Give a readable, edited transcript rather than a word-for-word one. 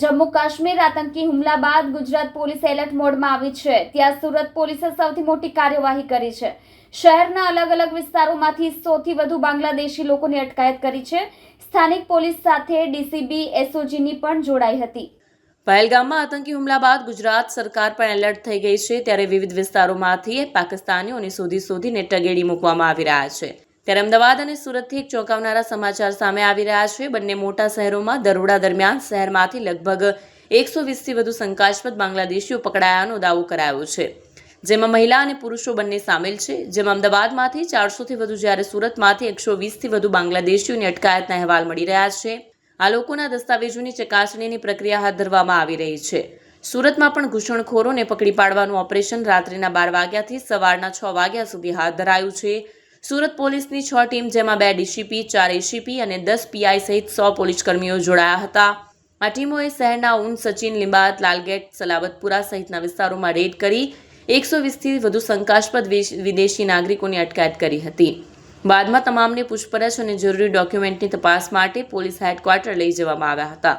જમ્મુ કાશ્મીર આતંકી હુમલા બાદ ગુજરાત પોલીસ એલર્ટ મોડમાં આવી છે। ત્યાં સુરત પોલીસે સૌથી મોટી કાર્યવાહી કરી છે। શહેરના અલગ અલગ વિસ્તારોમાંથી 100થી વધુ બાંગ્લાદેશી લોકોની અટકાયત કરી છે। સ્થાનિક પોલીસ સાથે ડીસીબી એસઓજીની પણ જોડાઈ હતી। પહેલગામમાં આતંકી હુમલા બાદ ગુજરાત સરકાર પણ એલર્ટ થઈ ગઈ છે। ત્યારે વિવિધ વિસ્તારોમાંથી પાકિસ્તાનીઓને શોધીને ટગેડી મૂકવામાં આવી રહ્યા છે। ત્યારે અમદાવાદ અને સુરતથી એક ચોંકાવનારા સમાચાર સામે આવી રહ્યા છે। બંને મોટા શહેરોમાં દરોડા દરમિયાન શહેરમાંથી લગભગ 120થી વધુ શંકાસ્પદ બાંગ્લાદેશીઓ પકડાયાનો દાવો કરાયો છે, જેમાં મહિલા અને પુરુષો બંને સામેલ છે। જેમાં અમદાવાદમાંથી 400થી વધુ જ્યારે સુરતમાંથી 120થી વધુ બાંગ્લાદેશીઓની અટકાયતના અહેવાલ મળી રહ્યા છે। આ લોકોના દસ્તાવેજોની ચકાસણીની પ્રક્રિયા હાથ ધરવામાં આવી રહી છે। સુરતમાં પણ ઘૂસણખોરોને પકડી પાડવાનું ઓપરેશન રાત્રિના 12 વાગ્યાથી સવારના 6 વાગ્યા સુધી હાથ ધરાયું છે। સુરત પોલીસની 6 ટીમ, જેમાં 2 ડીસીપી, 4 એસીપી અને 10 પીઆઈ સહિત 100 પોલીસકર્મીઓ જોડાયા હતા। આ ટીમોએ શહેરના ઊન, સચિન, લીંબાયત, લાલગેટ, સલાબતપુરા સહિતના વિસ્તારોમાં રેડ કરી 120થી વધુ શંકાસ્પદ વિદેશી નાગરિકોની અટકાયત કરી હતી। બાદમાં તમામને પૂછપરછ અને જરૂરી ડોક્યુમેન્ટની તપાસ માટે પોલીસ હેડક્વાર્ટર લઈ જવામાં આવ્યા હતા।